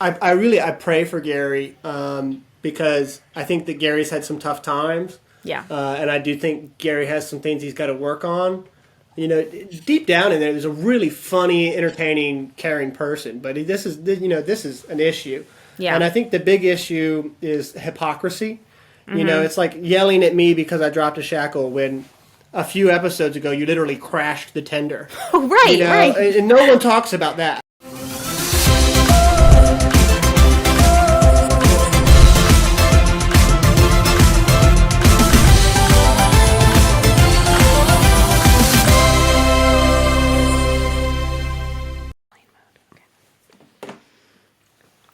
I pray for Gary because I think that Gary's had some tough times. Yeah. And I do think Gary has some things he's got to work on. You know, deep down in there's a really funny, entertaining, caring person. But this is an issue. Yeah. And I think the big issue is hypocrisy. You know, it's like yelling at me because I dropped a shackle when a few episodes ago you literally crashed the tender. Oh, right, you know? right. And no one talks about that.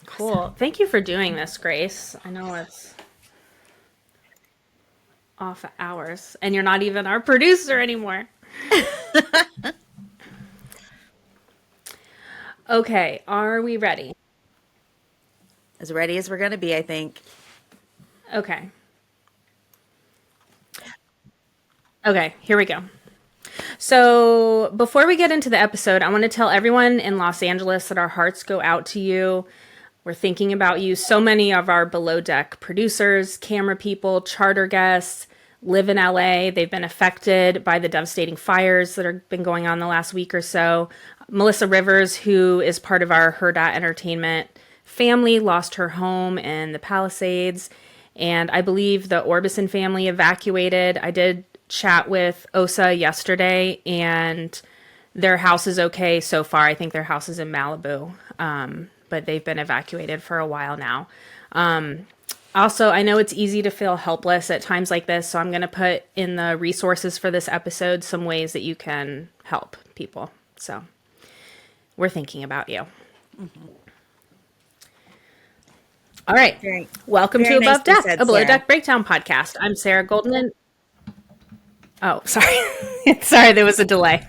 Cool. Thank you for doing this, Grace. I know it's off hours, and you're not even our producer anymore. Okay, are we ready? As ready as we're going to be, I think. Okay. Okay, here we go. So before we get into the episode, I want to tell everyone in Los Angeles that our hearts go out to you. We're thinking about you. So many of our Below Deck producers, camera people, charter guests live in LA. They've been affected by the devastating fires that have been going on the last week or so. Melissa Rivers, who is part of our Hurrdat Entertainment family, lost her home in the Palisades. And I believe the Orbison family evacuated. I did chat with Osa yesterday, and their house is okay so far. I think their house is in Malibu. But they've been evacuated for a while now. Also, I know it's easy to feel helpless at times like this, so I'm going to put in the resources for this episode some ways that you can help people. So we're thinking about you. Mm-hmm. All right. Welcome to Above Deck, a Below Deck Breakdown podcast. I'm Sarah Goldman. Oh, sorry. Sorry, there was a delay.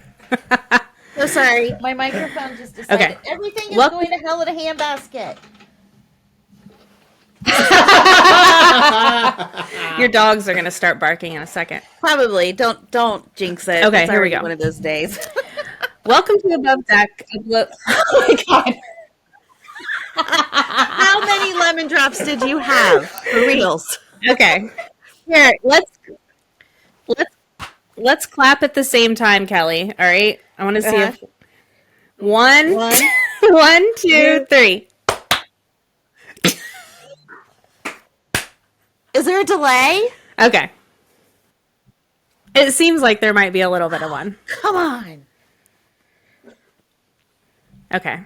So sorry, my microphone just decided everything is going to hell in a handbasket. Your dogs are going to start barking in a second. Probably. Don't jinx it. Okay, it's here we go. One of those days. Welcome to Above Deck. Oh my God. How many lemon drops did you have? For reals. Okay. Here, let's clap at the same time, Kelli. All right. I want to see if one, 1, 2, 3. Is there a delay? Okay. It seems like there might be a little bit of one. Come on. Okay.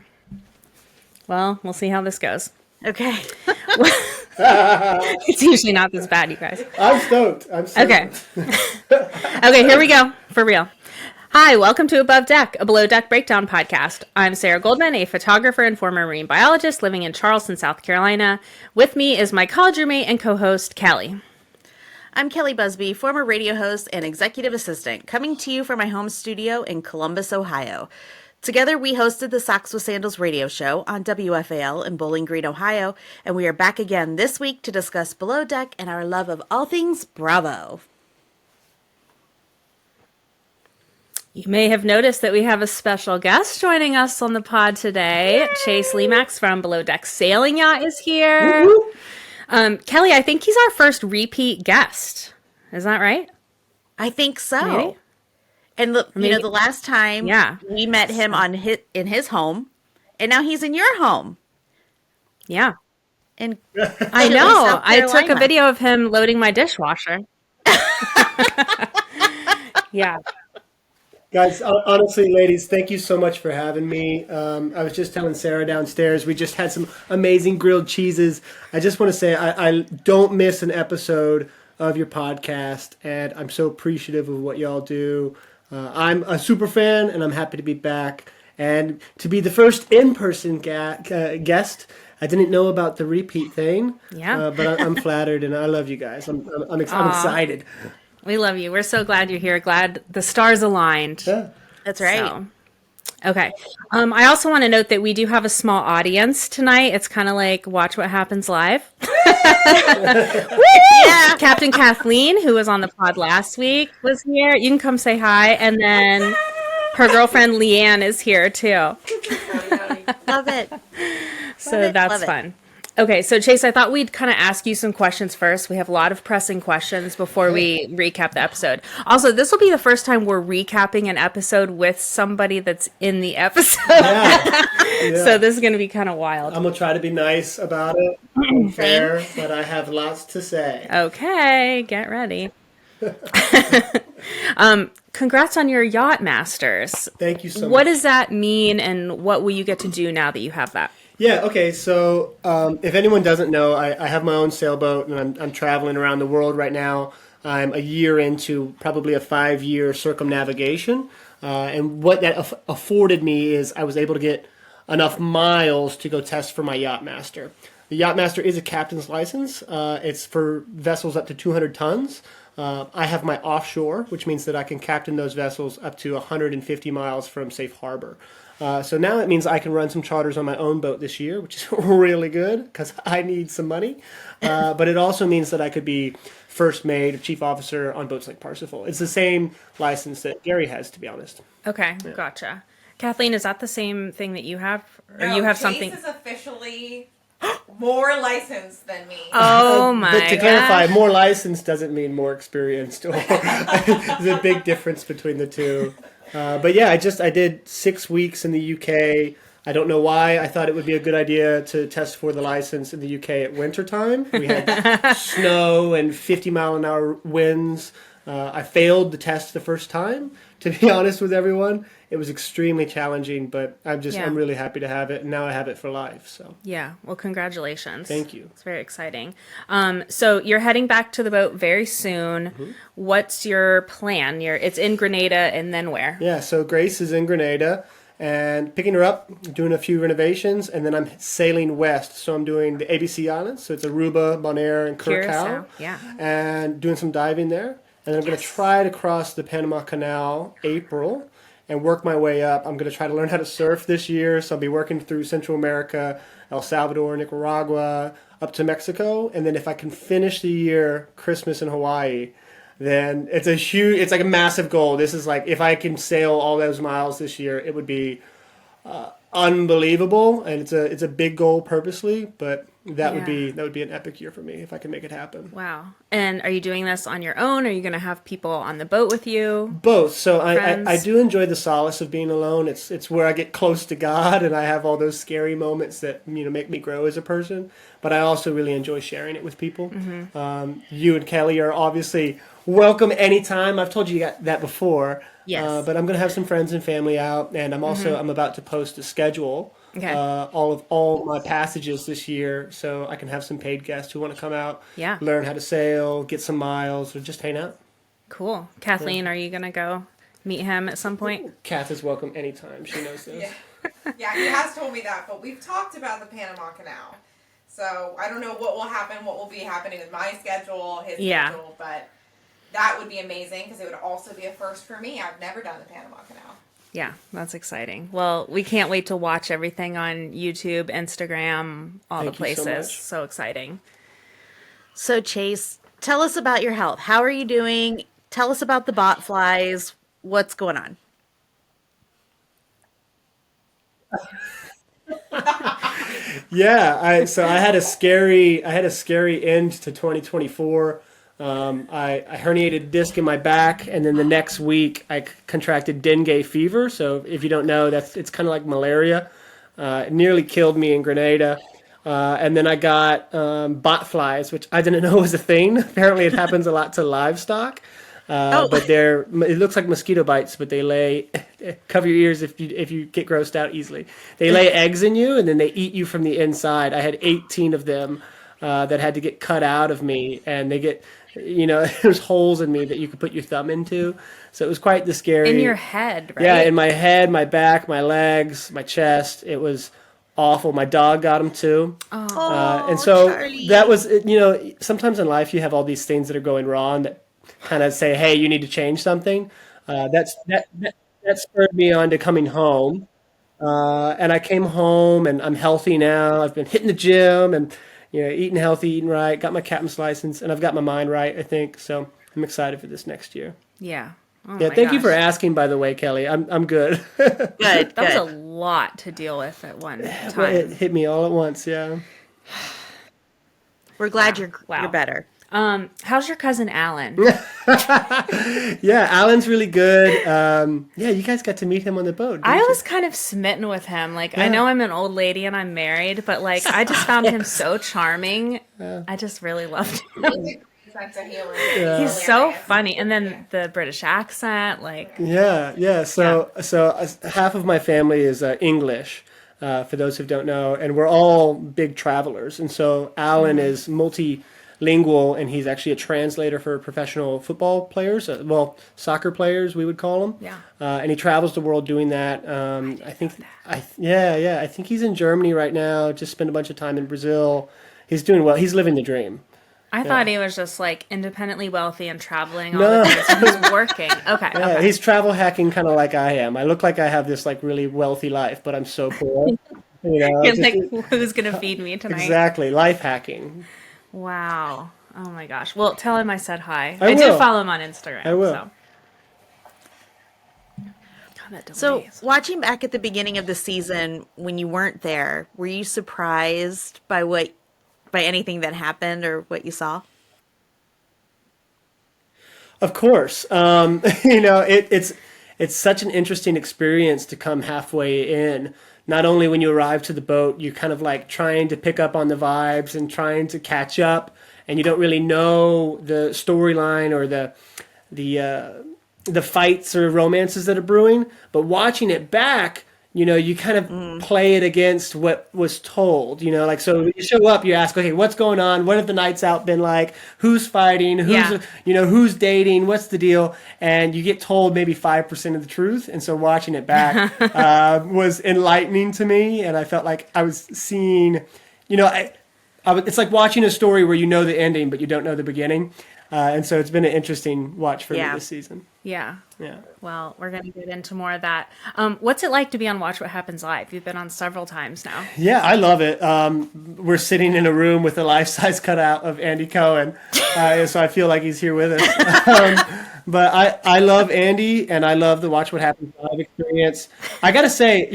Well, we'll see how this goes. Okay. It's usually not this bad, you guys. I'm stoked. Okay. Okay, here we go. For real. Hi, welcome to Above Deck, a Below Deck Breakdown podcast. I'm Sarah Goldman, a photographer and former marine biologist living in Charleston, South Carolina. With me is my college roommate and co-host, Kelli. I'm Kelli Busbey, former radio host and executive assistant, coming to you from my home studio in Columbus, Ohio. Together, we hosted the Socks with Sandals radio show on WFAL in Bowling Green, Ohio, and we are back again this week to discuss Below Deck and our love of all things Bravo. You may have noticed that we have a special guest joining us on the pod today. Yay! Chase Lemacks from Below Deck Sailing Yacht is here. Kelli, I think he's our first repeat guest. Is that right? I think so. Maybe? And the last time we met him in his home, and now he's in your home. Yeah. And I know. I took a video of him loading my dishwasher. Yeah. Guys, honestly, ladies, thank you so much for having me. I was just telling Sarah downstairs, we just had some amazing grilled cheeses. I just want to say I don't miss an episode of your podcast, and I'm so appreciative of what y'all do. I'm a super fan, and I'm happy to be back. And to be the first in-person guest, I didn't know about the repeat thing. Yeah. But I'm flattered, and I love you guys. I'm excited. We love you. We're so glad you're here. Glad the stars aligned. Yeah. That's right. So, okay. I also want to note that we do have a small audience tonight. It's kind of like Watch What Happens Live. Yeah. Captain Kathleen, who was on the pod last week, was here. You can come say hi. And then her girlfriend Leanne is here too. Love it. So So that's fun. Okay, so Chase, I thought we'd kind of ask you some questions first. We have a lot of pressing questions before we recap the episode. Also, this will be the first time we're recapping an episode with somebody that's in the episode. Yeah. So this is going to be kind of wild. I'm going to try to be nice about it, and fair, but I have lots to say. Okay, get ready. Congrats on your Yacht Masters. Thank you so much. What does that mean, and what will you get to do now that you have that? Yeah, okay, so if anyone doesn't know, I have my own sailboat, and I'm traveling around the world right now. I'm a year into probably a 5-year circumnavigation, and what that afforded me is I was able to get enough miles to go test for my Yacht Master. The Yacht Master is a captain's license. It's for vessels up to 200 tons. I have my offshore, which means that I can captain those vessels up to 150 miles from safe harbor. So now it means I can run some charters on my own boat this year, which is really good because I need some money. But it also means that I could be first mate, chief officer on boats like Parsifal. It's the same license that Gary has, to be honest. Okay, gotcha. Kathleen, is that the same thing that you have? Or No, you have Chase something? is officially more licensed than me. Oh my But to clarify, more license doesn't mean more experienced. There's a big difference between the two. But yeah, I did 6 weeks in the UK. I don't know why. I thought it would be a good idea to test for the license in the UK at wintertime. We had snow and 50-mile-an-hour winds. I failed the test the first time, to be honest with everyone. It was extremely challenging, but I'm really happy to have it, and now I have it for life. So Yeah, well, congratulations. Thank you. It's very exciting. So you're heading back to the boat very soon. Mm-hmm. What's your plan? It's in Grenada, and then where? Yeah, so Grace is in Grenada, and picking her up, doing a few renovations, and then I'm sailing west. So I'm doing the ABC Islands, so it's Aruba, Bonaire, and Curacao. Yeah. And doing some diving there. And then I'm going to try to cross the Panama Canal April and work my way up. I'm going to try to learn how to surf this year, so I'll be working through Central America, El Salvador, Nicaragua, up to Mexico. And then if I can finish the year, Christmas in Hawaii, then it's like a massive goal. This is like, if I can sail all those miles this year, it would be unbelievable, and it's a big goal purposely, but that would be an epic year for me if I can make it happen. Wow. And are you doing this on your own? Are you going to have people on the boat with you? Both. So I do enjoy the solace of being alone. It's where I get close to God, and I have all those scary moments that make me grow as a person. But I also really enjoy sharing it with people. Mm-hmm. You and Kelli are obviously welcome anytime. I've told you that before. Yes. But I'm going to have some friends and family out, and I'm about to post a schedule. Okay. All my passages this year, so I can have some paid guests who want to come out, learn how to sail, get some miles, or just hang out. Cool. Kathleen, are you going to go meet him at some point? Kath is welcome anytime. She knows this. Yeah, he has told me that, but we've talked about the Panama Canal. So I don't know what will happen, what will be happening with my schedule, his schedule, but that would be amazing because it would also be a first for me. I've never done the Panama Canal. Yeah, that's exciting. Well, we can't wait to watch everything on YouTube, Instagram, all the places. So exciting. So Chase, tell us about your health. How are you doing? Tell us about the bot flies. What's going on? Yeah, I had a scary end to 2024. I herniated a disc in my back, and then the next week I contracted dengue fever. So if you don't know, it's kind of like malaria. It nearly killed me in Grenada. And then I got bot flies, which I didn't know was a thing. Apparently it happens a lot to livestock. But it looks like mosquito bites, but they lay, cover your ears if you get grossed out easily. They lay eggs in you, and then they eat you from the inside. I had 18 of them that had to get cut out of me, and they get, there's holes in me that you could put your thumb into. So it was quite the scary. In your head, right? Yeah, in my head, my back, my legs, my chest. It was awful. My dog got them too. And so Charlie. that was, sometimes in life you have all these things that are going wrong that kind of say, hey, you need to change something. That spurred me on to coming home. And I came home, and I'm healthy now. I've been hitting the gym and, eating healthy, eating right, got my captain's license, and I've got my mind right, I think. So I'm excited for this next year. Yeah. Oh Yeah, my thank you for gosh. asking, by the way, Kelly. I'm good. Good, That was a good. lot to deal with at one Well, it time. hit me all at once, yeah. We're glad Yeah. you're Wow. better. How's your cousin Alan? Yeah, Alan's really good. Yeah, you guys got to meet him on the boat, I didn't you? was kind of smitten with him. Like, I Yeah. know I'm an old lady and I'm married, but like, I just found him so charming. I just really loved him. Sense of humor. He's so funny. And then the British accent, like, Yeah. So half of my family is English, for those who don't know, and we're all big travelers. And so Alan is multilingual, and he's actually a translator for professional football players, well, soccer players, we would call them. Yeah. And he travels the world doing that. I think he's in Germany right now. Just spent a bunch of time in Brazil. He's doing well. He's living the dream. I thought he was just like independently wealthy and traveling all No. the time. So he's working. Okay. Yeah, Okay. he's travel hacking kind of like I am. I look like I have this like really wealthy life, but I'm so poor. He's Just- like, who's going to feed me tonight? exactly, life hacking. Wow. Oh my gosh. Well, tell him I said hi. I I did will. follow him on Instagram. I will. So. God, that So, delays. watching back at the beginning of the season when you weren't there, were you surprised by anything that happened or what you saw? Of course, it's such an interesting experience to come halfway in. Not only when you arrive to the boat, you're kind of like trying to pick up on the vibes and trying to catch up, and you don't really know the storyline or the fights or romances that are brewing. But watching it back, you kind of play it against what was told, like, so when you show up, you ask, okay, what's going on? What have the nights out been like? Who's fighting? Yeah. Who's dating? What's the deal? And you get told maybe 5% of the truth. And so watching it back was enlightening to me. And I felt like I was seeing, it's like watching a story where you know the ending, but you don't know the beginning. And so it's been an interesting watch for me this season. Yeah. Yeah. Well, we're going to get into more of that. What's it like to be on Watch What Happens Live? You've been on several times now. Yeah, I love it. We're sitting in a room with a life-size cutout of Andy Cohen, so I feel like he's here with us. But I love Andy, and I love the Watch What Happens Live experience. I got to say,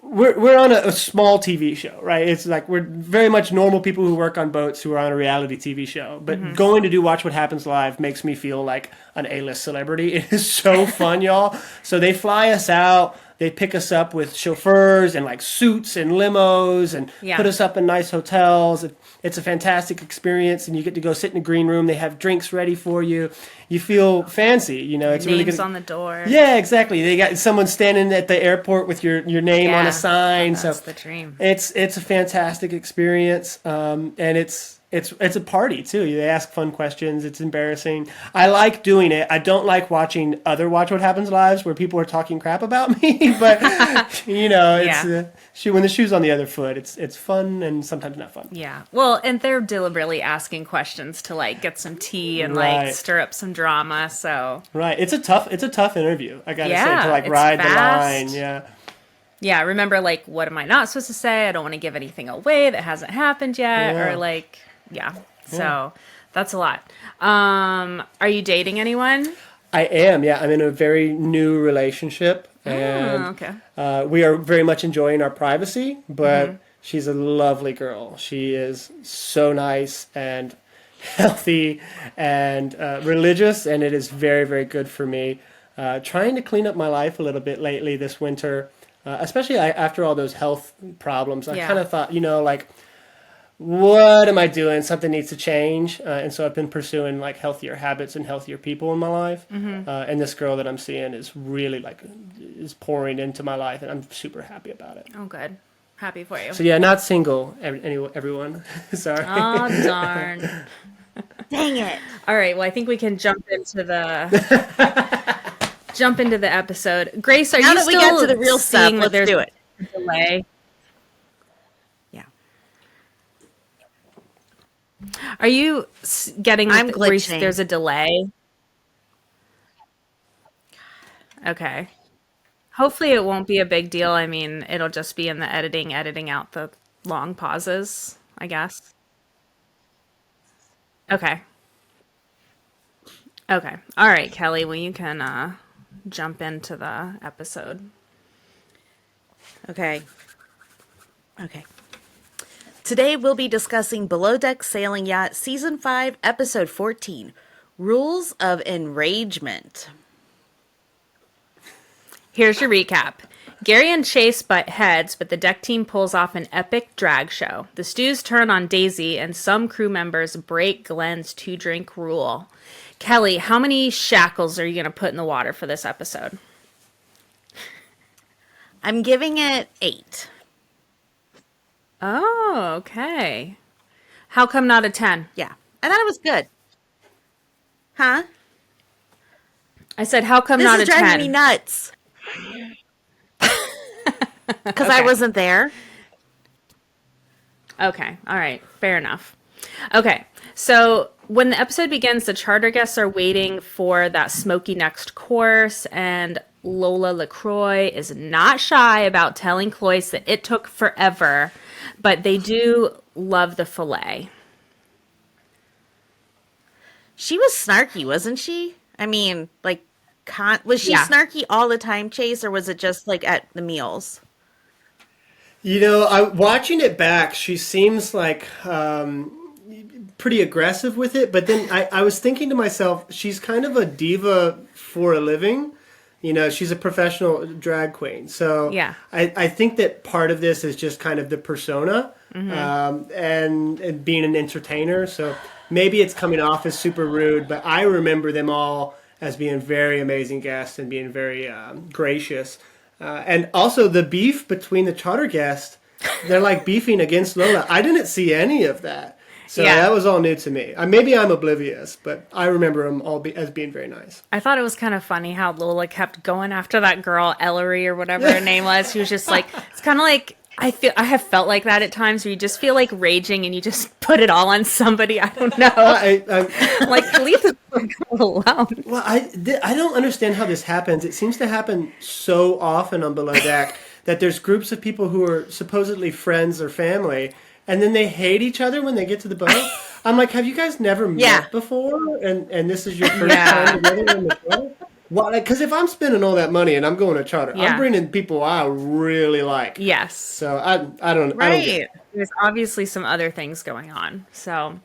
we're on a small TV show, right? It's like we're very much normal people who work on boats who are on a reality TV show. But going to do Watch What Happens Live makes me feel like an A-list celebrity. It is so fun, y'all. So they fly us out. They pick us up with chauffeurs and like suits and limos and put us up in nice hotels. It's a fantastic experience, and you get to go sit in the green room. They have drinks ready for you. You feel fancy, It's really Names good. on the door. Yeah, exactly. They got someone standing at the airport with your name on a sign. That's So the dream. it's a fantastic experience, and it's a party too. They ask fun questions. It's embarrassing. I like doing it. I don't like watching other Watch What Happens lives where people are talking crap about me. But it's when the shoe's on the other foot. It's fun and sometimes not fun. Yeah. Well, and they're deliberately asking questions to like get some tea and Right. like stir up some drama. So Right. It's a tough interview. I gotta say, Yeah, to like it's ride the fast. line. Yeah. yeah, remember like what am I not supposed to say? I don't want to give anything away that hasn't happened yet, Yeah. or like So that's a lot. Are you dating anyone? I am. Yeah. I'm in a very new relationship, and Okay. we are very much enjoying our privacy, but she's a lovely girl. She is so nice and healthy and religious, and it is very, very good for me. Trying to clean up my life a little bit lately this winter, especially after all those health problems. I kind of thought, like, what am I doing? Something needs to change. And so I've been pursuing like healthier habits and healthier people in my life. And this girl that I'm seeing is really is pouring into my life, and I'm super happy about it. Oh, good. Happy for you. So yeah, not single, everyone. Sorry. Oh, darn. Dang it. All right. Well, I think we can jump into the episode. Grace, are Now you that still we got to the real stuff, seeing that let's there's do it. a delay? Yeah. Are you getting I'm where glitching. there's a delay? Okay. Hopefully it won't be a big deal. I mean, it'll just be in the editing out the long pauses, I guess. Okay. Okay. All right, Kelli. Well, you can jump into the episode. Okay. Today we'll be discussing Below Deck Sailing Yacht Season 5, Episode 14, Rules of Enragement. Here's your recap. Gary and Chase butt heads, but the deck team pulls off an epic drag show. The stews turn on Daisy, and some crew members break Glenn's 2-drink rule. Kelli, how many shackles are you going to put in the water for this episode? I'm giving it 8. Oh, okay. How come not a 10? Yeah, I thought it was good. Huh? I said, how come This not is a 10? driving me nuts. Because I wasn't there. Okay. All right. Fair enough. Okay. So when the episode begins, the charter guests are waiting for that smoky next course, and Lola LaCroix is not shy about telling Cloyce that it took forever, but they do love the filet. She was snarky, wasn't she? I mean, like, was she snarky all the time, Chase, or was it just like at the meals? You know, watching it back, she seems like pretty aggressive with it. But then I was thinking to myself, she's kind of a diva for a living. You know, she's a professional drag queen. So yeah. I think that part of this is just kind of the persona and being an entertainer. So maybe it's coming off as super rude, but I remember them all as being very amazing guests and being very gracious. And also the beef between the charter guests, they're like beefing against Lola. I didn't see any of that. So that was all new to me. Maybe I'm oblivious, but I remember them all as being very nice. I thought it was kind of funny how Lola kept going after that girl, Ellery or whatever her name was. She was just like, it's kind of like, I have felt like that at times where you just feel like raging and you just put it all on somebody. I don't know. Like, leave the alone. Well, I don't understand how this happens. It seems to happen so often on Below Deck that there's groups of people who are supposedly friends or family, and then they hate each other when they get to the boat. I'm like, have you guys never met before? And this is your first time together in the boat? Well, because if I'm spending all that money and I'm going to charter, I'm bringing people I really like. Yes. So I don't. Right. I don't get it. There's obviously some other things going on. So,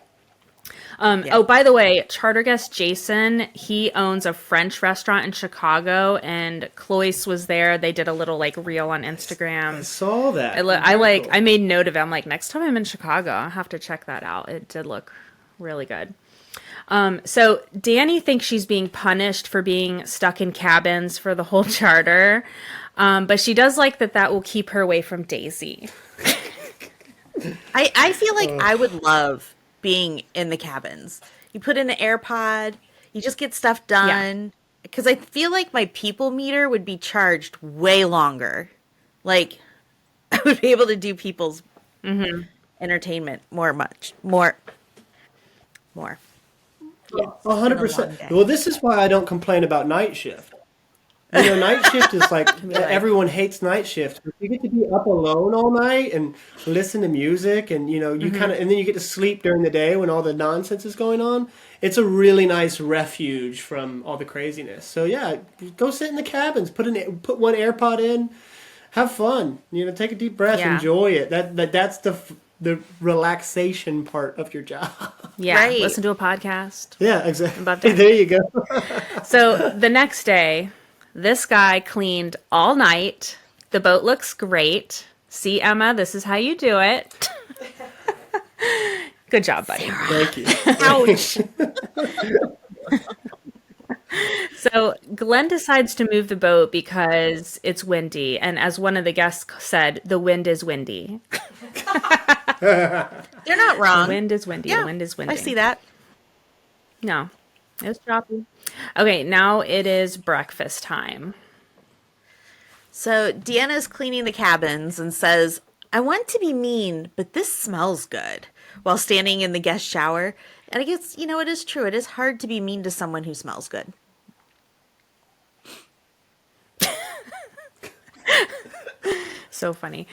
oh, by the way, charter guest Jason, he owns a French restaurant in Chicago, and Cloyce was there. They did a little like reel on Instagram. I saw that. I made note of it. I'm like, next time I'm in Chicago, I'll have to check that out. It did look really good. So Danny thinks she's being punished for being stuck in cabins for the whole charter. But she does like that will keep her away from Daisy. I feel like I would love being in the cabins. You put in an AirPod, you just get stuff done. Because I feel like my people meter would be charged way longer. Like, I would be able to do people's entertainment more. Yeah, 100%. Well, this is why I don't complain about night shift. You know, night shift is like everyone hates night shift. But you get to be up alone all night and listen to music, and you know, you kind of, and then you get to sleep during the day when all the nonsense is going on. It's a really nice refuge from all the craziness. So yeah, go sit in the cabins, put one AirPod in, have fun. You know, take a deep breath, enjoy it. That's the relaxation part of your job. Yeah, right. Listen to a podcast. Yeah, exactly. There you go. So the next day, this guy cleaned all night. The boat looks great. See, Emma, this is how you do it. Good job, buddy. Thank you. Ouch. So Glenn decides to move the boat because it's windy. And as one of the guests said, the wind is windy. They're not wrong. The wind is windy. Yeah, the wind is windy. I see that. No, it was choppy. Okay, now it is breakfast time. So Deanna's cleaning the cabins and says, I want to be mean, but this smells good, while standing in the guest shower. And I guess, you know, it is true. It is hard to be mean to someone who smells good. So funny.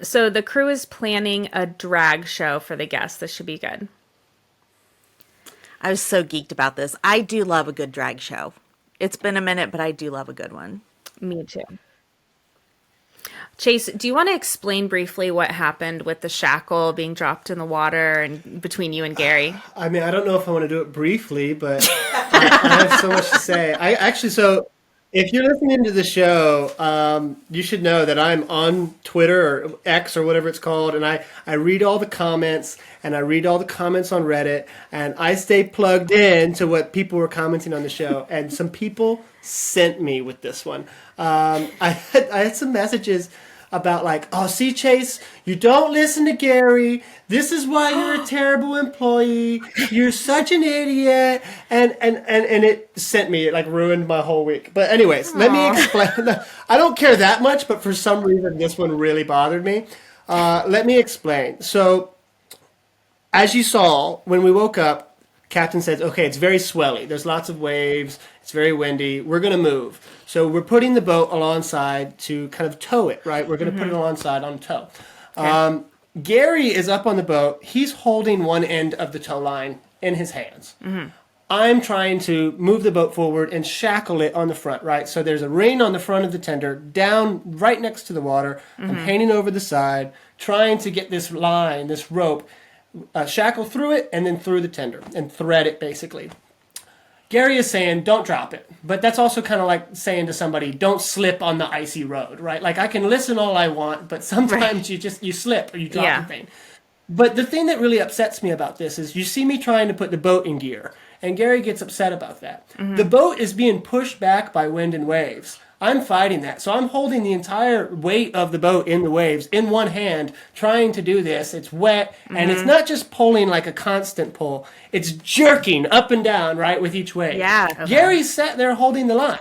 So the crew is planning a drag show for the guests. This should be good. I was so geeked about this. I do love a good drag show. It's been a minute, but I do love a good one. Me too. Chase, do you want to explain briefly what happened with the shackle being dropped in the water and between you and Gary? I mean, I don't know if I want to do it briefly, but I have so much to say. So if you're listening to the show, you should know that I'm on Twitter or X or whatever it's called, and I read all the comments, and I read all the comments on Reddit, and I stay plugged in to what people were commenting on the show, and some people sent me with this one. I had some messages about like, oh, see, Chase, you don't listen to Gary. This is why you're a terrible employee. You're such an idiot. And it sent me, it like ruined my whole week. But anyways, let me explain. I don't care that much, but for some reason, this one really bothered me. Let me explain. So as you saw, when we woke up, Captain says, okay, it's very swelly. There's lots of waves. It's very windy. We're going to move. So we're putting the boat alongside to kind of tow it, right? We're going to put it alongside on tow. Okay. Gary is up on the boat. He's holding one end of the tow line in his hands. Mm-hmm. I'm trying to move the boat forward and shackle it on the front, right? So there's a ring on the front of the tender, down right next to the water. Mm-hmm. I'm hanging over the side, trying to get this line, this rope, shackle through it and then through the tender and thread it basically. Gary is saying, don't drop it. But that's also kind of like saying to somebody, don't slip on the icy road, right? Like I can listen all I want, but sometimes you slip or you drop the thing. But the thing that really upsets me about this is you see me trying to put the boat in gear, and Gary gets upset about that. Mm-hmm. The boat is being pushed back by wind and waves. I'm fighting that. So I'm holding the entire weight of the boat in the waves in one hand, trying to do this. It's wet, and it's not just pulling like a constant pull. It's jerking up and down, right, with each wave. Yeah. Okay. Gary's sat there holding the line,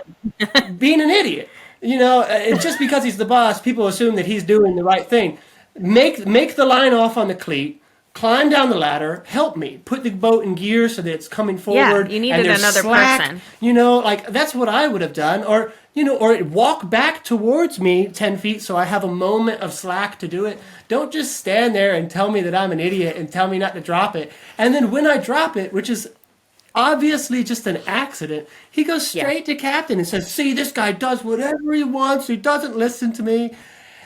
being an idiot. You know, just because he's the boss, people assume that he's doing the right thing. Make the line off on the cleat, climb down the ladder, help me, put the boat in gear so that it's coming forward. Yeah, you needed another person. You know, like that's what I would have done. Or, you know, or walk back towards me 10 feet so I have a moment of slack to do it. Don't just stand there and tell me that I'm an idiot and tell me not to drop it. And then when I drop it, which is obviously just an accident, he goes straight to Captain and says, see, this guy does whatever he wants. He doesn't listen to me.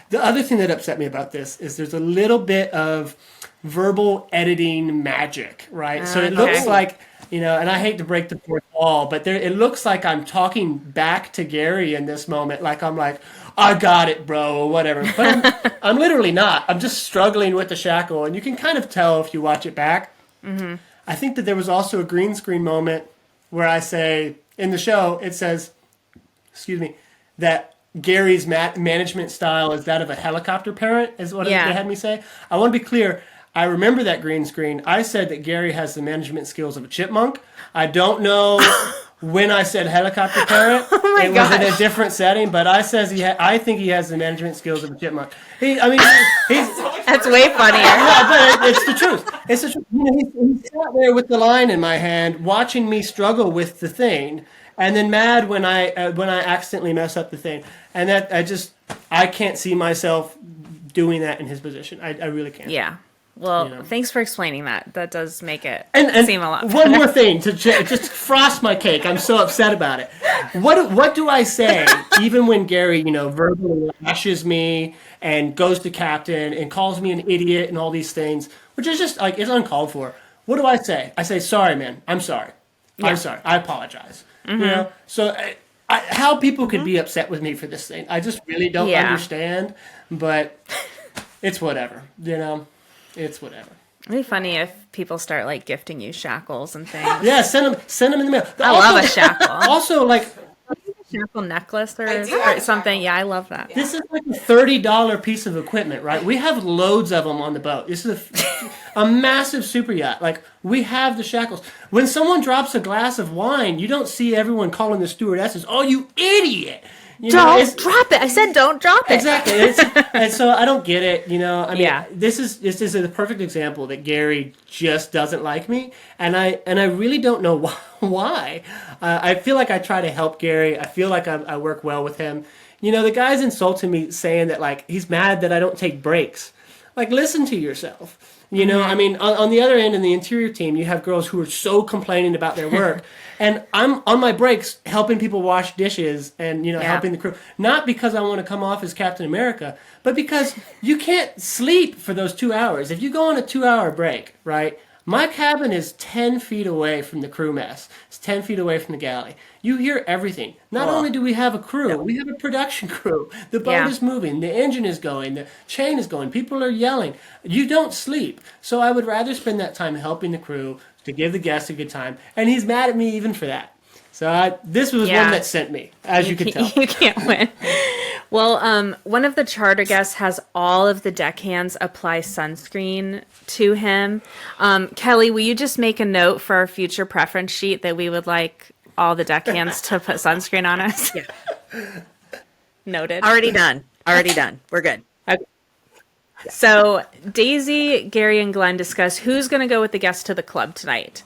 The other thing that upset me about this is there's a little bit of verbal editing magic, right? So it looks like, you know, and I hate to break the fourth wall, but it looks like I'm talking back to Gary in this moment. Like I'm like, I got it, bro, or whatever. But I'm literally not. I'm just struggling with the shackle. And you can kind of tell if you watch it back. Mm-hmm. I think that there was also a green screen moment where I say, in the show, it says, that Gary's management style is that of a helicopter parent, is what they had me say. I want to be clear. I remember that green screen. I said that Gary has the management skills of a chipmunk. I don't know when I said helicopter parent. It was in a different setting, but I think he has the management skills of a chipmunk. He's that's way funnier. No, but it's the truth. It's the truth. You know, he's sat there with the line in my hand, watching me struggle with the thing, and then mad when I accidentally mess up the thing. And that I can't see myself doing that in his position. I really can't. Yeah. Well, thanks for explaining that. That does make it seem a lot better. One more thing to just frost my cake. I'm so upset about it. What do I say even when Gary, verbally lashes me and goes to Captain and calls me an idiot and all these things, which is just like, it's uncalled for. What do I say? I say, sorry, man. I'm sorry. Yeah. I'm sorry. I apologize. Mm-hmm. So how people could be upset with me for this thing, I just really don't understand. But it's whatever. It's whatever. It'd be funny if people start like gifting you shackles and things. Yeah, send them in the mail. I love a shackle. Also, like a shackle necklace or something. Yeah, I love that. This is like a $30 piece of equipment, right? We have loads of them on the boat. This is a massive super yacht. Like we have the shackles. When someone drops a glass of wine, you don't see everyone calling the stewardesses, "Oh, you idiot!" Don't drop it. I said don't drop it. Exactly. And so I don't get it. This is a perfect example that Gary just doesn't like me, and I really don't know why. I feel like I try to help Gary. I feel like I work well with him. The guy's insulting me, saying that like he's mad that I don't take breaks. like listen to yourself. You know, I mean, on the other end, in the interior team, you have girls who are so complaining about their work. And I'm on my breaks helping people wash dishes and, helping the crew. Not because I want to come off as Captain America, but because you can't sleep for those 2 hours. If you go on a 2-hour break, right? My cabin is 10 feet away from the crew mess. It's 10 feet away from the galley. You hear everything. Not only do we have a crew, we have a production crew. The boat is moving. The engine is going. The chain is going. People are yelling. You don't sleep. So I would rather spend that time helping the crew to give the guests a good time. And he's mad at me even for that. So this was one that sent me, as you can tell. You can't win. Well, one of the charter guests has all of the deckhands apply sunscreen to him. Kelli, will you just make a note for our future preference sheet that we would like all the deckhands to put sunscreen on us? Yeah. Noted. Already done. We're good. Okay. So Daisy, Gary, and Glenn discuss who's going to go with the guests to the club tonight.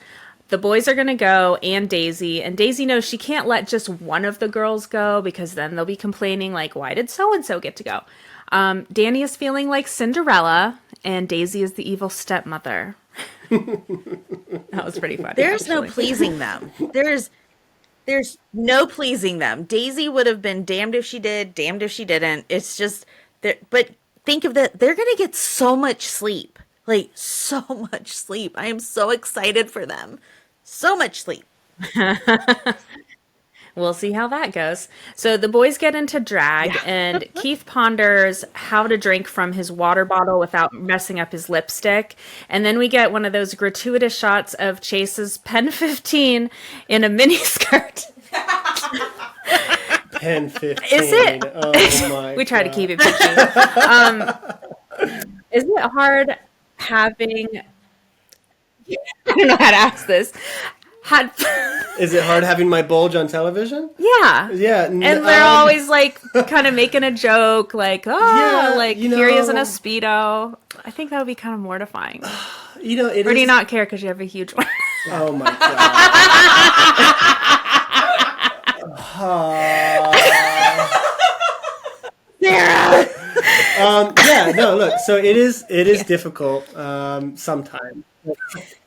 The boys are going to go, and Daisy knows she can't let just one of the girls go because then they'll be complaining like, why did so-and-so get to go? Danny is feeling like Cinderella, and Daisy is the evil stepmother. That was pretty funny. There's no pleasing them. There's no pleasing them. Daisy would have been damned if she did, damned if she didn't. It's just, but think of that. They're going to get so much sleep. Like, so much sleep. I am so excited for them. So much sleep. We'll see how that goes. So the boys get into drag, and Keith ponders how to drink from his water bottle without messing up his lipstick. And then we get one of those gratuitous shots of Chase's Pen 15 in a mini skirt. Pen 15. Is it? Oh my We try to keep it PG. Is it hard having... I don't know how to ask this. Is it hard having my bulge on television? Yeah. Yeah. And they're always like kind of making a joke, like, here he is in a Speedo. I think that would be kind of mortifying. Or do you not care because you have a huge one? Oh my God. Sarah! Look, so it is difficult sometimes.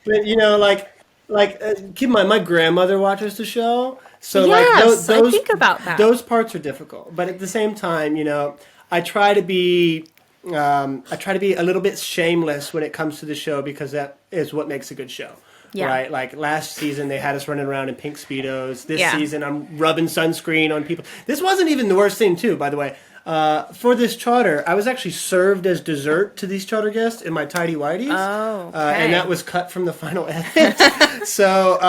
But, keep in mind, my grandmother watches the show. So, yes, I think about that. Those parts are difficult. But at the same time, I try to be a little bit shameless when it comes to the show because that is what makes a good show. Yeah. Right? Like last season, they had us running around in pink Speedos. This season, I'm rubbing sunscreen on people. This wasn't even the worst thing, too, by the way. For this charter, I was actually served as dessert to these charter guests in my tidy whities. Oh, okay. And that was cut from the final edit. So,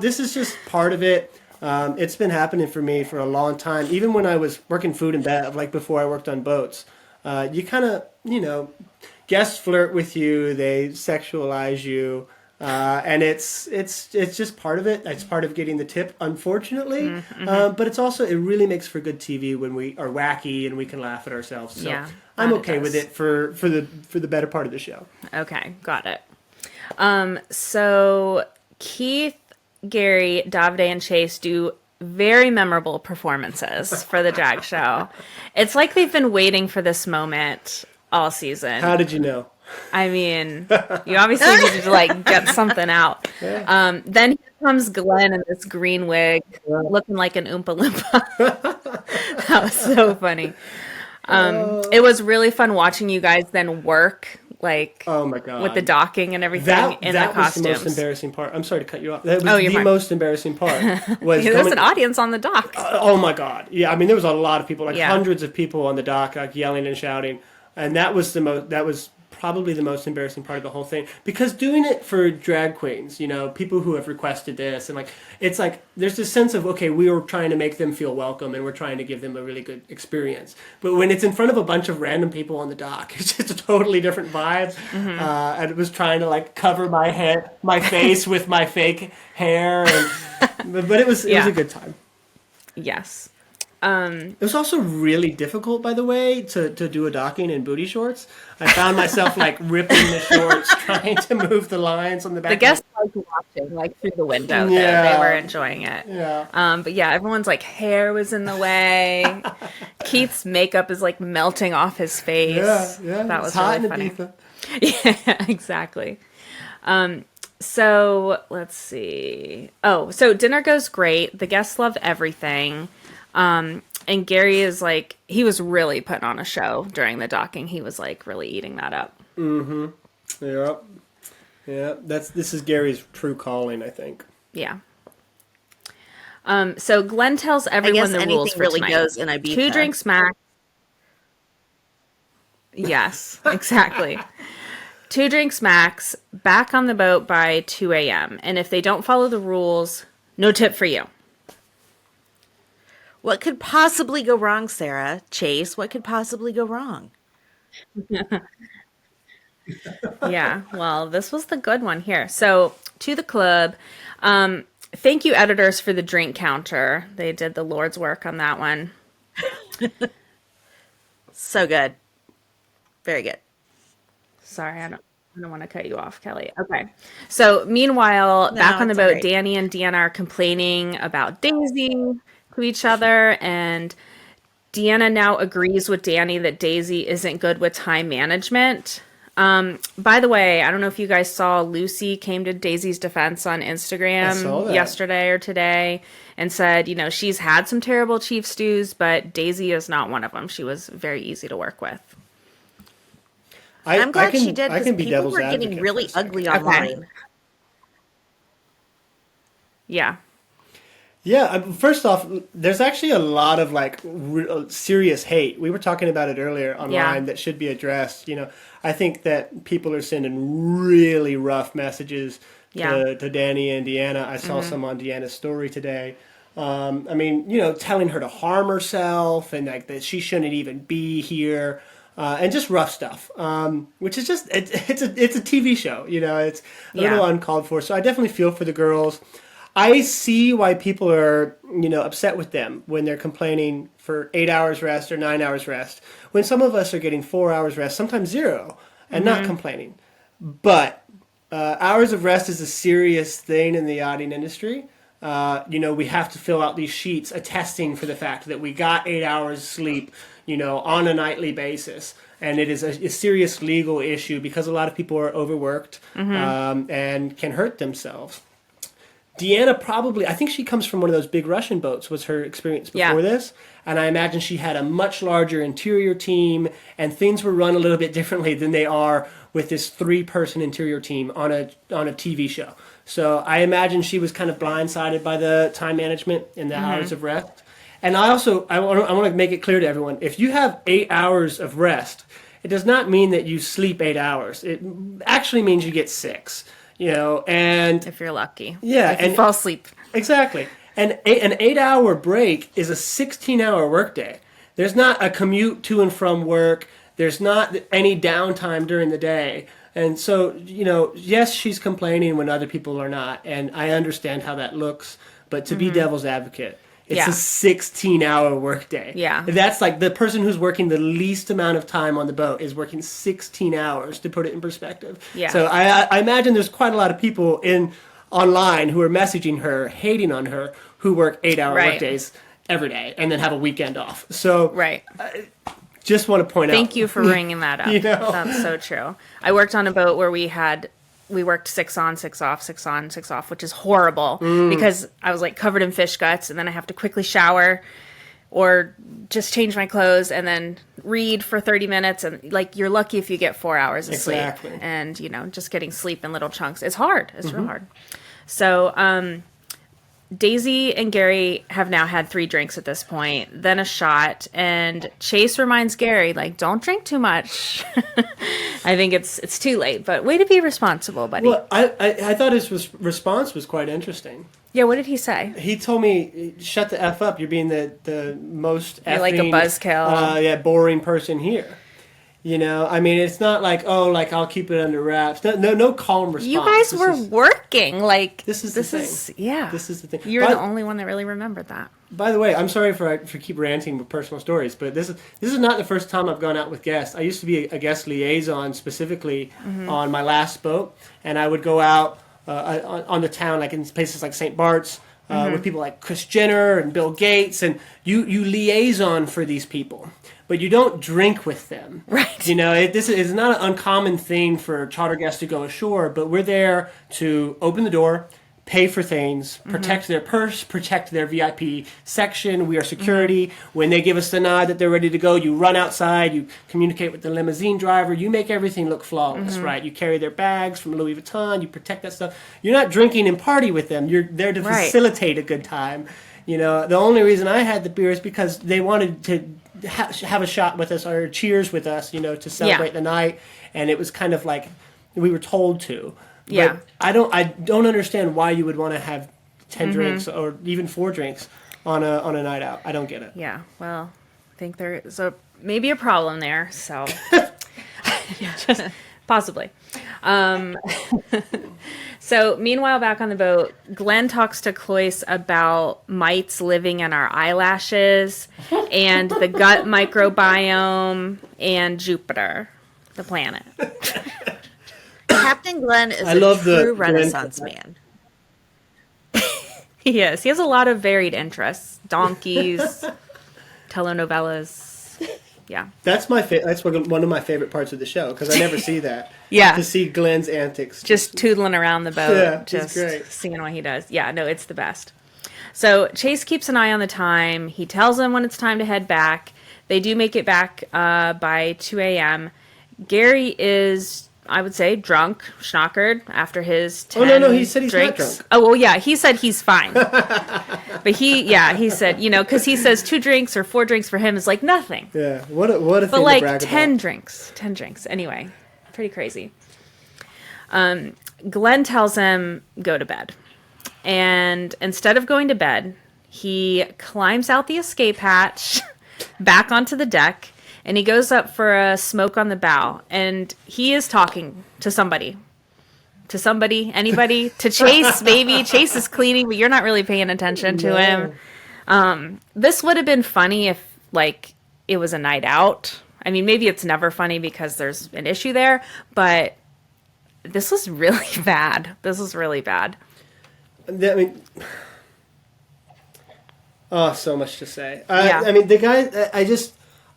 this is just part of it. It's been happening for me for a long time. Even when I was working food and bev, like before I worked on boats, you kind of, guests flirt with you. They sexualize you. And it's just part of it. It's part of getting the tip, unfortunately. Mm-hmm. But it really makes for good TV when we are wacky and we can laugh at ourselves. So I'm okay with it for the better part of the show. Okay, got it. So Keith, Gary, Davide, and Chase do very memorable performances for the drag show. It's like they've been waiting for this moment all season. How did you know? I mean, you obviously needed to get something out. Then here comes Glenn in this green wig, looking like an Oompa Loompa. That was so funny. It was really fun watching you guys then work, oh my God, with the docking and everything in the costumes. That was the most embarrassing part. I'm sorry to cut you off. That was the most embarrassing part. There's an audience on the dock. Oh my God! Yeah, I mean there was a lot of people, hundreds of people on the dock, yelling and shouting, and that was probably the most embarrassing part of the whole thing, because doing it for drag queens, people who have requested this, and it's there's this sense of, okay, we were trying to make them feel welcome and we're trying to give them a really good experience. But when it's in front of a bunch of random people on the dock, it's just a totally different vibe. Mm-hmm. And it was trying to cover my face with my fake hair, but it was a good time. Yes. It was also really difficult, by the way, to do a docking in booty shorts. I found myself like ripping the shorts, trying to move the lines on the back. The guests liked watching, like through the window. Yeah. They were enjoying it. Yeah. But yeah, everyone's like hair was in the way. Keith's makeup is like melting off his face. Yeah. That was hot really in funny. Yeah, exactly. So let's see. Oh, so dinner goes great. The guests loved everything. And Gary is like, he was really putting on a show during the docking. He was like really eating that up. Mm-hmm. Yep. Yeah. This is Gary's true calling, I think. Yeah. So Glenn tells everyone the rules for really tonight. goes in Ibiza. 2 drinks max. Yes, exactly. 2 drinks max, back on the boat by 2 a.m. And if they don't follow the rules, no tip for you. What could possibly go wrong, Sarah? Chase, what could possibly go wrong? Yeah, well, this was the good one here. So, to the club. Thank you, editors, for the drink counter. They did the Lord's work on that one. So good. Very good. Sorry, I don't want to cut you off, Kelly. Okay. So, meanwhile, back on the boat, right. Danny and Deanna are complaining about Daisy to each other, and Deanna now agrees with Danny that Daisy isn't good with time management. By the way, I don't know if you guys saw, Lucy came to Daisy's defense on Instagram yesterday or today and said, you know, she's had some terrible chief stews, but Daisy is not one of them. She was very easy to work with. I'm glad she did, I can be people devil's were advocate getting really ugly online. Okay. Yeah. Yeah, first off, there's actually a lot of like serious hate. We were talking about it earlier online that should be addressed. You know, I think that people are sending really rough messages to Danny and Deanna. I saw some on Deanna's story today. I mean, you know, telling her to harm herself and like that she shouldn't even be here. And just rough stuff, which is just it's a TV show, you know, it's a little uncalled for. So I definitely feel for the girls. I see why people are, you know, upset with them when they're complaining for 8 hours rest or 9 hours rest, when some of us are getting 4 hours rest, sometimes 0, and not complaining. But hours of rest is a serious thing in the yachting industry. You know, we have to fill out these sheets attesting for the fact that we got 8 hours sleep, you know, on a nightly basis. And it is a serious legal issue because a lot of people are overworked and can hurt themselves. Deanna probably, I think she comes from one of those big Russian boats, was her experience before this. And I imagine she had a much larger interior team and things were run a little bit differently than they are with this 3-person interior team on a TV show. So I imagine she was kind of blindsided by the time management and the hours of rest. And I want to make it clear to everyone, if you have 8 hours of rest, it does not mean that you sleep 8 hours. It actually means you get 6. You know, and if you're lucky, if you fall asleep, exactly. And an 8-hour break is a 16-hour workday. There's not a commute to and from work. There's not any downtime during the day. And so, you know, yes, she's complaining when other people are not, and I understand how that looks. But to be devil's advocate, it's a 16-hour workday. Yeah. That's like the person who's working the least amount of time on the boat is working 16 hours, to put it in perspective. Yeah. So I imagine there's quite a lot of people online who are messaging her, hating on her, who work 8-hour workdays every day and then have a weekend off. So just want to point out. Thank you for bringing that up. You know? That's so true. I worked on a boat where we worked 6 on, 6 off, 6 on, 6 off, which is horrible because I was like covered in fish guts and then I have to quickly shower or just change my clothes and then read for 30 minutes. And like, you're lucky if you get 4 hours of sleep and, you know, just getting sleep in little chunks. It's hard. It's real hard. So, Daisy and Gary have now had 3 drinks at this point, then a shot, and Chase reminds Gary, like, don't drink too much. I think it's too late, but way to be responsible, buddy. Well, I thought his response was quite interesting. Yeah, what did he say? He told me, shut the F up, you're being the most You're like a buzzkill. Boring person here. You know, I mean, it's not like, oh, like, I'll keep it under wraps. No calm response. You guys were working. Like, This is the thing. Yeah. This is the thing. You're the only one that really remembered that. by the way, I'm sorry for keep ranting with personal stories, but this is not the first time I've gone out with guests. I used to be a guest liaison specifically on my last boat, and I would go out on the town, like in places like St. Bart's, with people like Kris Jenner and Bill Gates, and you liaison for these people, but you don't drink with them. Right. You know, this is not an uncommon thing for charter guests to go ashore, but we're there to open the door, pay for things, protect their purse, protect their VIP section. We are security. When they give us the nod that they're ready to go, you run outside, you communicate with the limousine driver, you make everything look flawless, right? You carry their bags from Louis Vuitton, you protect that stuff. You're not drinking and party with them. You're there to facilitate a good time. You know, the only reason I had the beer is because they wanted to have a shot with us or cheers with us, you know, to celebrate the night. And it was kind of like we were told to. Yeah. But I don't understand why you would want to have 10 drinks or even 4 drinks on a night out. I don't get it. Yeah. Well, I think there is maybe a problem there. So just possibly. So meanwhile, back on the boat, Glenn talks to Cloyce about mites living in our eyelashes and the gut microbiome and Jupiter, the planet. Captain Glenn is a true Renaissance man. He is. He has a lot of varied interests. Donkeys, telenovelas. Yeah. That's that's one of my favorite parts of the show because I never see that. Yeah. To see Glenn's antics. Just tootling around the boat. Yeah, just great. seeing what he does. Yeah, no, it's the best. So Chase keeps an eye on the time. He tells them when it's time to head back. They do make it back by 2 a.m. Gary is, I would say, drunk, schnockered after his 10 no, he said he's drinks. not drunk. Oh, well, yeah, he said he's fine. But he said, you know, because he says 2 drinks or 4 drinks for him is like nothing. Yeah, what a thing But to like brag 10 about. 10 drinks. Anyway, pretty crazy. Glenn tells him, go to bed. And instead of going to bed, he climbs out the escape hatch, back onto the deck, and he goes up for a smoke on the bow. And he is talking to somebody. To somebody, anybody, to Chase, maybe. Chase is cleaning, but you're not really paying attention to him. This would have been funny if, like, it was a night out. I mean, maybe it's never funny because there's an issue there, but this was really bad. This was really bad. I mean, so much to say. Yeah. I mean, the guy,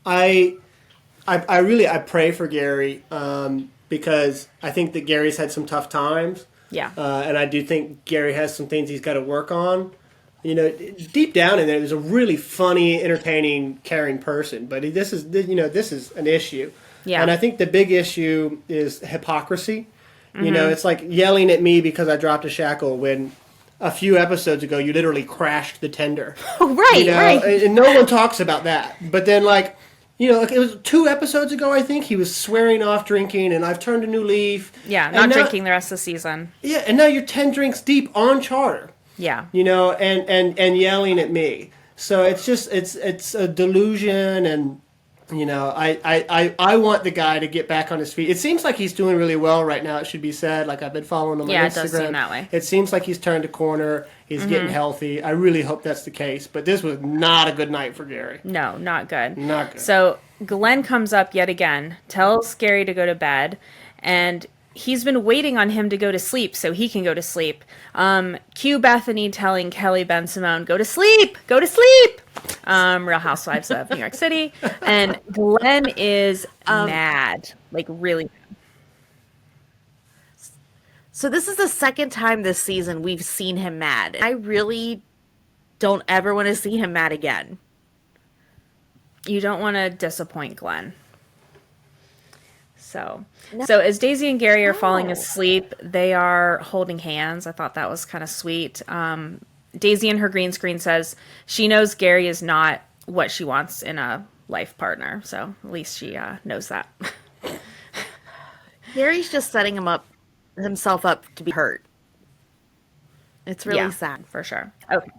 I really pray for Gary because I think that Gary's had some tough times. Yeah. And I do think Gary has some things he's got to work on. You know, deep down in there's a really funny, entertaining, caring person, but this is an issue. Yeah. And I think the big issue is hypocrisy. You know, it's like yelling at me because I dropped a shackle when a few episodes ago you literally crashed the tender. Right, you know? right. And no one talks about that. But then, like, you know, it was 2 episodes ago, I think, he was swearing off drinking, and I've turned a new leaf. Yeah, not drinking the rest of the season. Yeah, and now you're 10 drinks deep on charter. Yeah. You know, and yelling at me. So it's just, it's a delusion, and, you know, I want the guy to get back on his feet. It seems like he's doing really well right now, it should be said. Like, I've been following him on Instagram. Yeah, it does seem that way. It seems like he's turned a corner. He's getting healthy. I really hope that's the case. But this was not a good night for Gary. No, not good. Not good. So Glenn comes up yet again, tells Gary to go to bed, and he's been waiting on him to go to sleep so he can go to sleep. Cue Bethany telling Kelli Ben Simone, go to sleep, go to sleep. Real Housewives of New York City. And Glenn is mad, like really mad. So this is the second time this season we've seen him mad. I really don't ever want to see him mad again. You don't want to disappoint Glenn. So as Daisy and Gary are falling asleep, they are holding hands. I thought that was kind of sweet. Daisy in her green screen says she knows Gary is not what she wants in a life partner. So at least she knows that. Gary's just setting himself up to be hurt. It's really sad. For sure. Okay.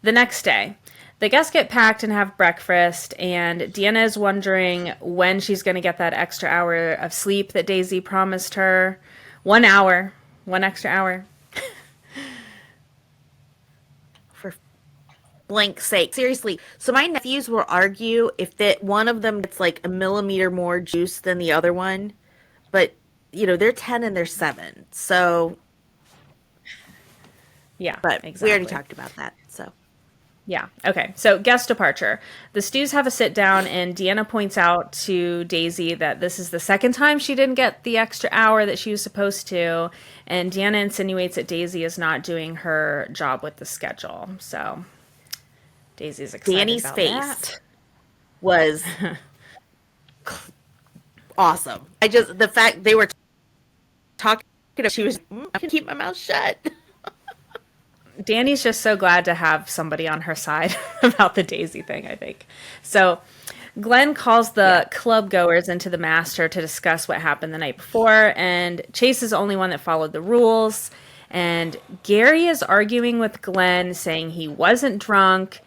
The next day, the guests get packed and have breakfast, and Deanna is wondering when she's going to get that extra hour of sleep that Daisy promised her. 1 hour. 1 extra hour. blank sake. Seriously. So my nephews will argue if that one of them gets like a millimeter more juice than the other one, but they're 10 and they're 7. So yeah, but exactly. We already talked about that. So yeah. Okay. So guest departure. The Stews have a sit down, and Deanna points out to Daisy that this is the second time she didn't get the extra hour that she was supposed to. And Deanna insinuates that Daisy is not doing her job with the schedule. So Daisy's excited Danny's about face that. Was awesome. The fact they were talking, she was, I can keep my mouth shut. Danny's just so glad to have somebody on her side about the Daisy thing, I think. So Glenn calls the club goers into the master to discuss what happened the night before, and Chase is the only one that followed the rules. And Gary is arguing with Glenn, saying he wasn't drunk.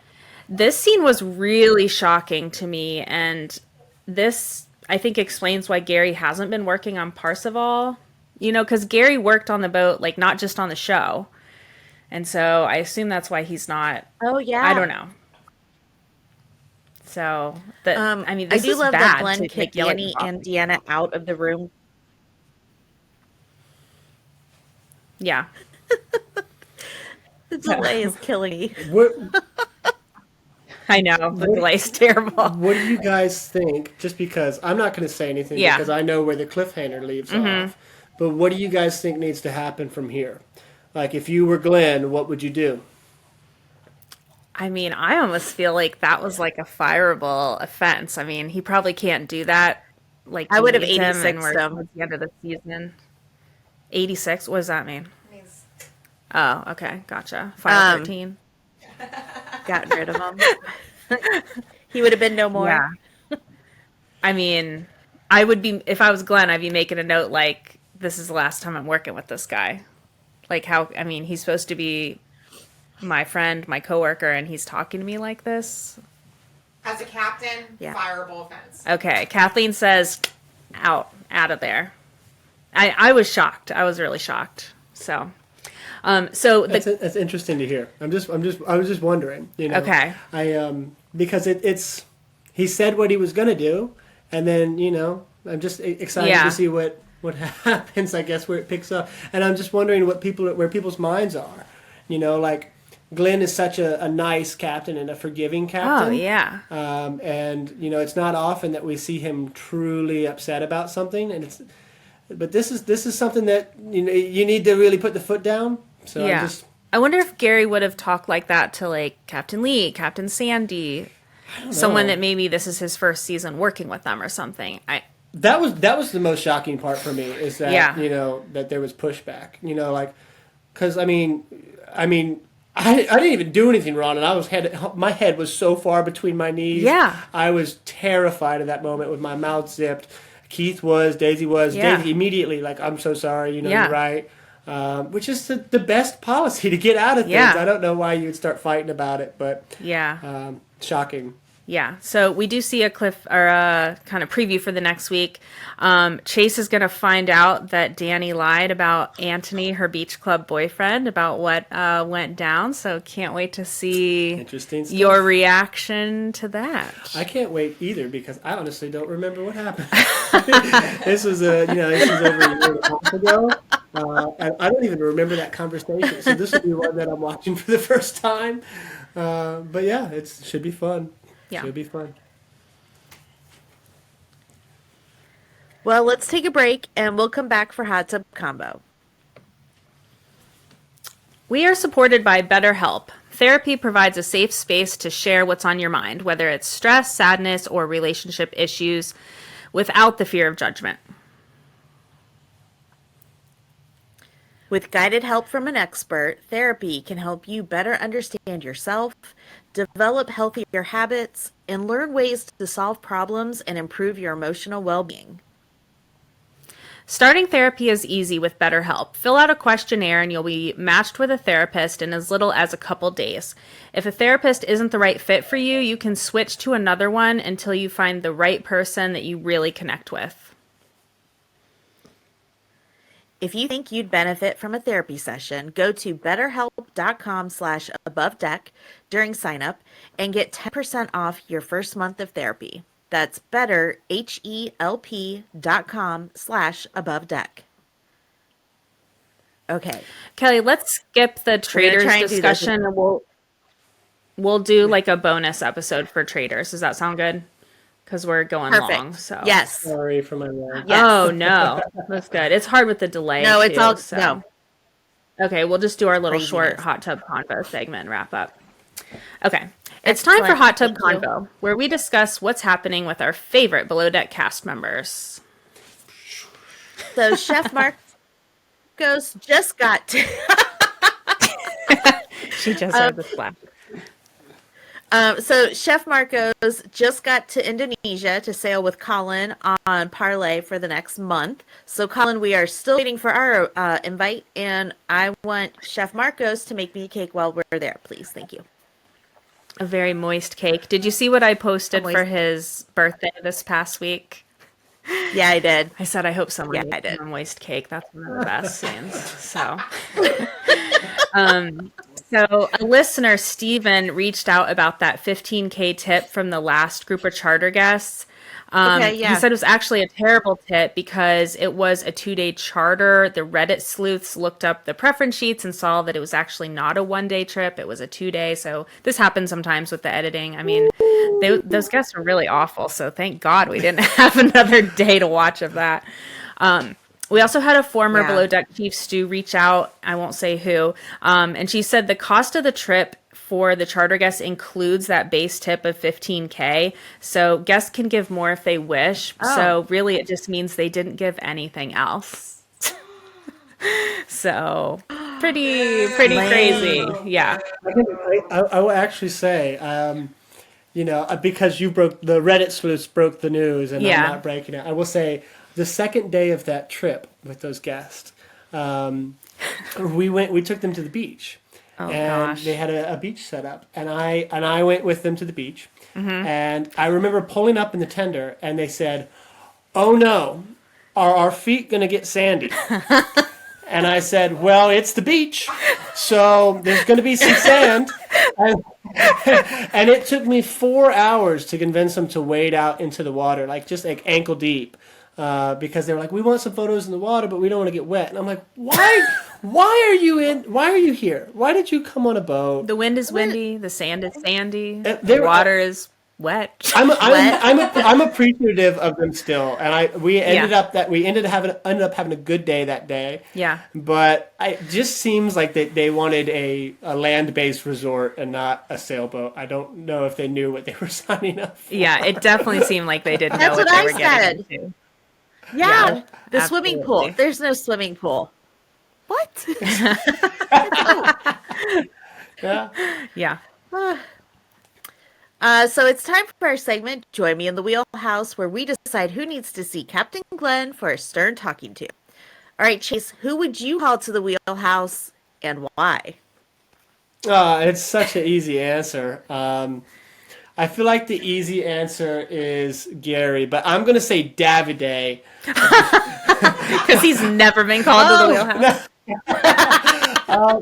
This scene was really shocking to me, and this, I think, explains why Gary hasn't been working on Parseval. Because Gary worked on the boat, like, not just on the show. And so I assume that's why he's not. Oh, yeah. I don't know. So, this I do is love bad that Glenn to kicked yell at Danny Bob. and Deanna out of the room. Yeah. The delay is killing me. What I know. The delay's terrible. What do you guys think? Just because I'm not going to say anything because I know where the cliffhanger leaves off. But what do you guys think needs to happen from here? Like, if you were Glenn, what would you do? I mean, I almost feel like that was like a fireable offense. I mean, he probably can't do that. Like, I would have him, and 86 we're them. towards the end of the season. 86? What does that mean? Means Oh, okay. Gotcha. Final 13. Gotten rid of him. He would have been no more. Yeah. I mean, I would be, if I was Glenn, I'd be making a note like, this is the last time I'm working with this guy. Like, he's supposed to be my friend, my coworker, and he's talking to me like this. as a captain, fireable offense. Okay. Kathleen says, out of there. I was shocked. I was really shocked. So, That's interesting to hear. I was just wondering, Okay. Because it's he said what he was going to do, and then I'm just excited to see what happens. I guess where it picks up, and I'm just wondering where people's minds are. Like Glenn is such a nice captain and a forgiving captain. Oh yeah. And it's not often that we see him truly upset about something, but this is something that you need to really put the foot down. So yeah. I wonder if Gary would have talked like that to like Captain Lee, Captain Sandy, someone that maybe this is his first season working with them or something. That was the most shocking part for me is that that there was pushback. Because I didn't even do anything wrong, and my head was so far between my knees. Yeah, I was terrified of that moment with my mouth zipped. Keith was, Daisy was. Yeah. Daisy immediately like, I'm so sorry. Yeah. You're right. Which is the best policy to get out of things. Yeah. I don't know why you would start fighting about it, but shocking. Yeah, so we do see a cliff or a kind of preview for the next week. Chase is going to find out that Danny lied about Anthony, her beach club boyfriend, about what went down. So can't wait to see Interesting stuff. your reaction to that. I can't wait either because I honestly don't remember what happened. This was over a year and a half ago. And I don't even remember that conversation. So this will be one that I'm watching for the first time. But yeah, it should be fun. Yeah. Should be fun. Well, let's take a break and we'll come back for Hot Tub Combo. We are supported by BetterHelp. Therapy provides a safe space to share what's on your mind, whether it's stress, sadness, or relationship issues, without the fear of judgment. With guided help from an expert, therapy can help you better understand yourself, develop healthier habits, and learn ways to solve problems and improve your emotional well-being. Starting therapy is easy with BetterHelp. Fill out a questionnaire and you'll be matched with a therapist in as little as a couple days. If a therapist isn't the right fit for you, you can switch to another one until you find the right person that you really connect with. If you think you'd benefit from a therapy session, go to BetterHelp betterhelp.com/abovedeck during sign up and get 10% off your first month of therapy. That's betterhelp.com/abovedeck. Okay. Kelli, let's skip the traders discussion and we'll do like a bonus episode for traders. Does that sound good? Because we're going long. So yes. Sorry for my lag. Yes. Oh no, that's good. It's hard with the delay. No, it's too, all so. no. Okay, we'll just do our little short hot tub convo segment and wrap up. Okay, it's time for Hot Tub Convo, where we discuss what's happening with our favorite Below Deck cast members. So Chef Marcos just got to... She just had the splash. So Chef Marcos just got to Indonesia to sail with Colin on Parlay for the next month. So Colin, we are still waiting for our invite, and I want Chef Marcos to make me a cake while we're there, please. Thank you. A very moist cake. Did you see what I posted for his birthday this past week? Yeah, I did. I said I hope someone makes him a moist cake. That's one of the best scenes. So, So a listener, Steven, reached out about that $15K tip from the last group of charter guests. He said it was actually a terrible tip because it was a 2-day charter. The Reddit sleuths looked up the preference sheets and saw that it was actually not a 1-day trip. It was a 2-day. So this happens sometimes with the editing. I mean, those guests were really awful. So thank God we didn't have another day to watch of that. We also had a former Below Deck Chief Stu reach out. I won't say who. And she said the cost of the trip for the charter guests includes that base tip of $15K. So guests can give more if they wish. So really it just means they didn't give anything else. So pretty crazy. Yeah. I will actually say, because the Reddit sleuths broke the news and I'm not breaking it. I will say the second day of that trip with those guests, we took them to the beach. They had a beach set up, and I went with them to the beach, and I remember pulling up in the tender, and they said, "Oh no, are our feet gonna get sandy?" And I said, "Well, it's the beach, so there's gonna be some sand." And it took me 4 hours to convince them to wade out into the water, just ankle deep. Because they were like, we want some photos in the water, but we don't want to get wet. And I'm like, why are you here? Why did you come on a boat? The wind is windy. The sand is sandy. The water is wet. I'm appreciative of them still. And we ended up having a good day that day. Yeah. But it just seems like they wanted a land-based resort and not a sailboat. I don't know if they knew what they were signing up for. Yeah, it definitely seemed like they didn't know what they were getting into. Yeah, the swimming pool. There's no swimming pool. What? Yeah. So it's time for our segment, Join Me in the Wheelhouse, where we decide who needs to see Captain Glenn for a stern talking to. All right, Chase, who would you call to the wheelhouse and why? It's such an easy answer. I feel like the easy answer is Gary, but I'm going to say Davide. Because he's never been called to the wheelhouse.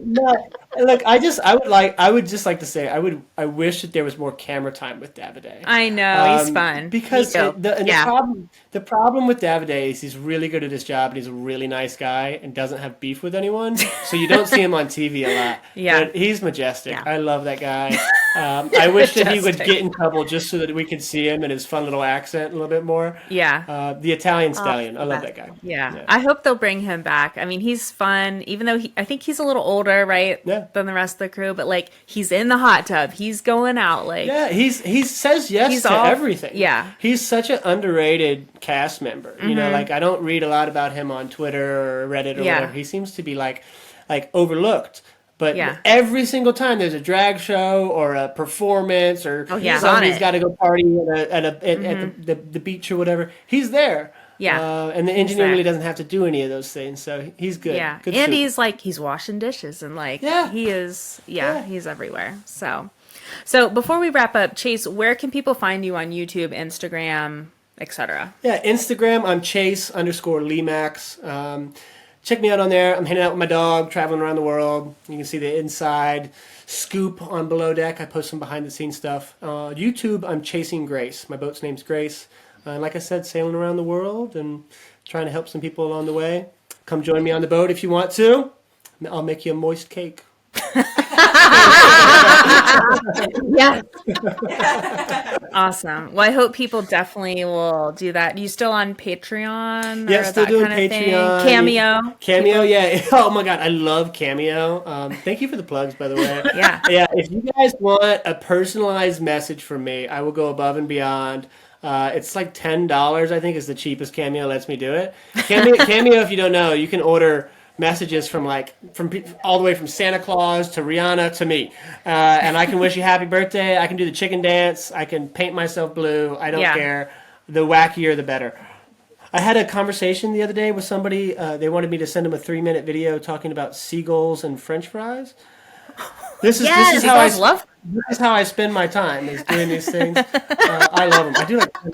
No, look, I would just like to say, I wish that there was more camera time with Davide. I know, he's fun. Because the problem with Davide is he's really good at his job and he's a really nice guy and doesn't have beef with anyone. So you don't see him on TV a lot. Yeah. But he's majestic. Yeah. I love that guy. I wish that he would get in trouble just so that we could see him and his fun little accent a little bit more. Yeah. The Italian stallion. I love that guy. Yeah. I hope they'll bring him back. I mean, he's fun, even though I think he's a little older, right? Yeah. Than the rest of the crew, but he's in the hot tub. He's going out. He says yes to everything. Yeah. He's such an underrated cast member. Mm-hmm. You know, I don't read a lot about him on Twitter or Reddit or whatever. He seems to be overlooked. But every single time there's a drag show or a performance or somebody's got to go party at the beach or whatever, he's there. Yeah. And the engineer really doesn't have to do any of those things, so he's good. Yeah. Good and soup. he's washing dishes and he is he's everywhere. So before we wrap up, Chase, where can people find you on YouTube, Instagram, etc.? Yeah, Instagram, I'm Chase _Lemacks. check me out on there. I'm hanging out with my dog, traveling around the world. You can see the inside scoop on Below Deck. I post some behind the scenes stuff. YouTube, I'm chasing Grace. My boat's name's Grace. And like I said, sailing around the world and trying to help some people along the way. Come join me on the boat if you want to. I'll make you a moist cake. Yeah. Awesome. Well, I hope people definitely will do that. You still on Patreon? Yeah, still doing Patreon. Cameo. Cameo, yeah. Oh my God, I love Cameo. Thank you for the plugs, by the way. Yeah. Yeah, if you guys want a personalized message from me, I will go above and beyond. It's like $10, I think, is the cheapest Cameo lets me do it. Cameo, if you don't know, you can order messages from all the way from Santa Claus to Rihanna to me, and I can wish you happy birthday. I can do the chicken dance. I can paint myself blue. I don't care. The wackier, the better. I had a conversation the other day with somebody. They wanted me to send them a 3-minute video talking about seagulls and French fries. This is how I spend my time, is doing these things. I love them. I do like them.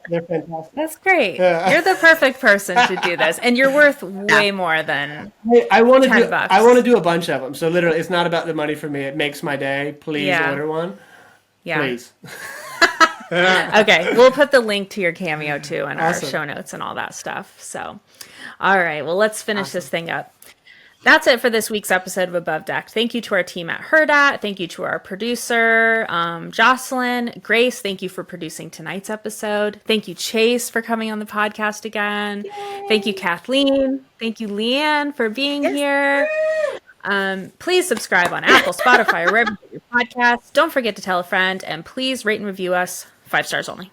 They're fantastic. That's great. You're the perfect person to do this, and you're worth way more than I want to do. $10. I want to do a bunch of them. So literally, it's not about the money for me. It makes my day. Please order one. Yeah. Please. Okay, we'll put the link to your Cameo too in our show notes and all that stuff. So, all right. Well, let's finish this thing up. That's it for this week's episode of Above Deck. Thank you to our team at Hurrdat. Thank you to our producer, Jocelyn. Grace, thank you for producing tonight's episode. Thank you, Chase, for coming on the podcast again. Yay. Thank you, Kathleen. Thank you, Leanne, for being here. Please subscribe on Apple, Spotify, or wherever you get your podcasts. Don't forget to tell a friend, and please rate and review us 5 stars only.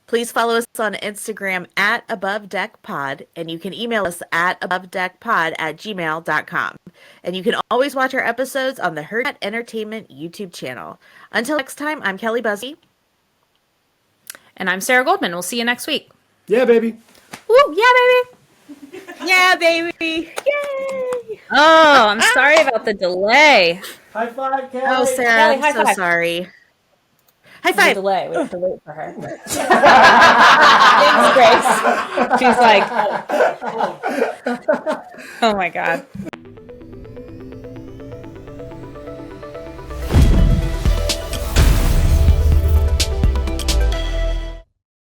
Please follow us on Instagram at abovedeckpod, and you can email us at abovedeckpod@gmail.com. And you can always watch our episodes on the Hurrdat Entertainment YouTube channel. Until next time, I'm Kelli Busbey. And I'm Sarah Goldman. We'll see you next week. Yeah, baby. Woo, yeah, baby. Yeah, baby. Yay. Oh, I'm sorry about the delay. High five, Kelli. Oh, Sarah, Kelli, I'm high so five. Sorry. High There's a five. delay. We have to wait for her. Thanks, Grace. She's like, oh my God.